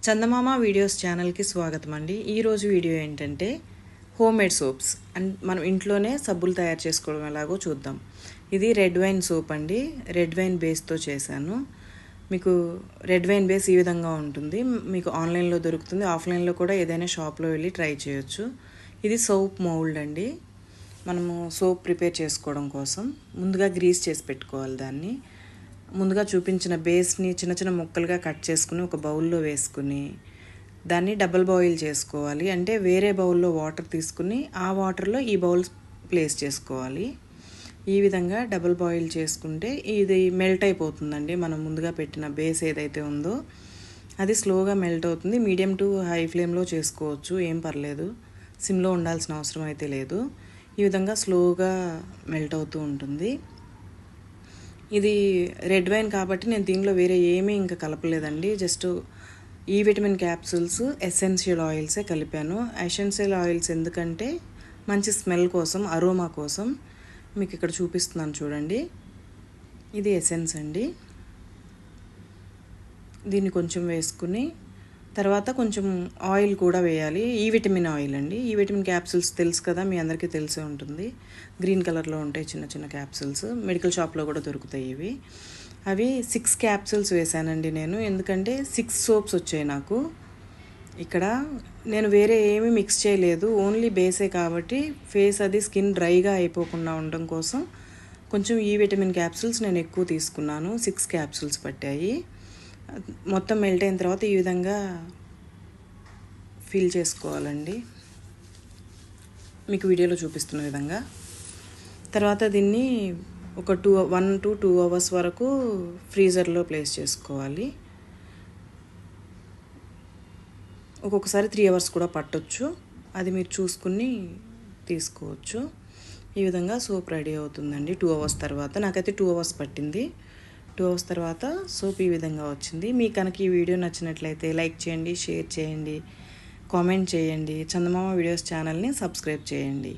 చందమామ videos ఛానల్కి స్వాగతం అండి. ఈరోజు వీడియో ఏంటంటే హోమ్ మేడ్ సోప్స్ అండ్ మనం ఇంట్లోనే సబ్బులు తయారు చేసుకోవడం ఎలాగో చూద్దాం. ఇది రెడ్ వైన్ సోప్ అండి. రెడ్ వైన్ బేస్తో చేశాను. మీకు రెడ్ వైన్ బేస్ ఈ విధంగా ఉంటుంది. మీకు ఆన్లైన్లో దొరుకుతుంది, ఆఫ్లైన్లో కూడా ఏదైనా షాప్లో వెళ్ళి ట్రై చేయొచ్చు. ఇది సోప్ మౌల్డ్ అండి. మనము సోప్ ప్రిపేర్ చేసుకోవడం కోసం ముందుగా గ్రీస్ చేసి పెట్టుకోవాలి. దాన్ని ముందుగా చూపించిన బేస్ని చిన్న చిన్న ముక్కలుగా కట్ చేసుకుని ఒక బౌల్లో వేసుకుని దాన్ని డబుల్ బాయిల్ చేసుకోవాలి. అంటే వేరే బౌల్లో వాటర్ తీసుకుని ఆ వాటర్లో ఈ బౌల్ ప్లేస్ చేసుకోవాలి. ఈ విధంగా డబుల్ బాయిల్ చేసుకుంటే ఇది మెల్ట్ అయిపోతుందండి. మనం ముందుగా పెట్టిన బేస్ ఏదైతే ఉందో అది స్లోగా మెల్ట్ అవుతుంది. మీడియం టు హై ఫ్లేమ్లో చేసుకోవచ్చు, ఏం పర్లేదు. సిమ్లో ఉండాల్సిన అవసరం అయితే లేదు. ఈ విధంగా స్లోగా మెల్ట్ అవుతూ ఉంటుంది. ఇది రెడ్ వైన్ కాబట్టి నేను దీనిలో వేరే ఏమీ ఇంకా కలపలేదండి. జస్ట్ ఈ విటమిన్ క్యాప్సూల్స్, ఎసెన్షియల్ ఆయిల్సే కలిపాను. ఎసెన్షియల్ ఆయిల్స్ ఎందుకంటే మంచి స్మెల్ కోసం, అరోమా కోసం. మీకు ఇక్కడ చూపిస్తున్నాను చూడండి. ఇది ఎసెన్స్ అండి. దీన్ని కొంచెం వేసుకుని తర్వాత కొంచెం ఆయిల్ కూడా వేయాలి. ఈ విటమిన్ ఆయిల్ అండి. ఈ విటమిన్ క్యాప్సూల్స్ తెలుసు కదా, మీ అందరికీ తెలిసే ఉంటుంది. గ్రీన్ కలర్లో ఉంటాయి చిన్న చిన్న క్యాప్సూల్స్. మెడికల్ షాప్లో కూడా దొరుకుతాయి ఇవి. అవి 6 క్యాప్సూల్స్ వేసానండి నేను. ఎందుకంటే 6 సోప్స్ వచ్చాయి నాకు. ఇక్కడ నేను వేరే ఏమీ మిక్స్ చేయలేదు, ఓన్లీ బేసే కాబట్టి ఫేస్ అది స్కిన్ డ్రైగా అయిపోకుండా ఉండడం కోసం కొంచెం ఈ విటమిన్ క్యాప్సూల్స్ నేను ఎక్కువ తీసుకున్నాను. 6 క్యాప్సూల్స్ పట్టాయి. మొత్తం మెల్ట్ అయిన తర్వాత ఈ విధంగా ఫిల్ చేసుకోవాలండి, మీకు వీడియోలో చూపిస్తున్న విధంగా. తర్వాత దీన్ని ఒక 1 to 2 hours వరకు ఫ్రీజర్లో ప్లేస్ చేసుకోవాలి. ఒక్కొక్కసారి 3 hours కూడా పట్టొచ్చు, అది మీరు చూసుకుని తీసుకోవచ్చు. ఈ విధంగా సోప్ రెడీ అవుతుందండి 2 hours తర్వాత. నాకైతే 2 hours పట్టింది. 2 hours తర్వాత సోప్ ఈ విధంగా వచ్చింది. మీకు కనుక ఈ వీడియో నచ్చినట్లయితే లైక్ చేయండి, షేర్ చేయండి, కామెంట్ చేయండి. చందమామ వీడియోస్ ఛానల్ని సబ్స్క్రైబ్ చేయండి.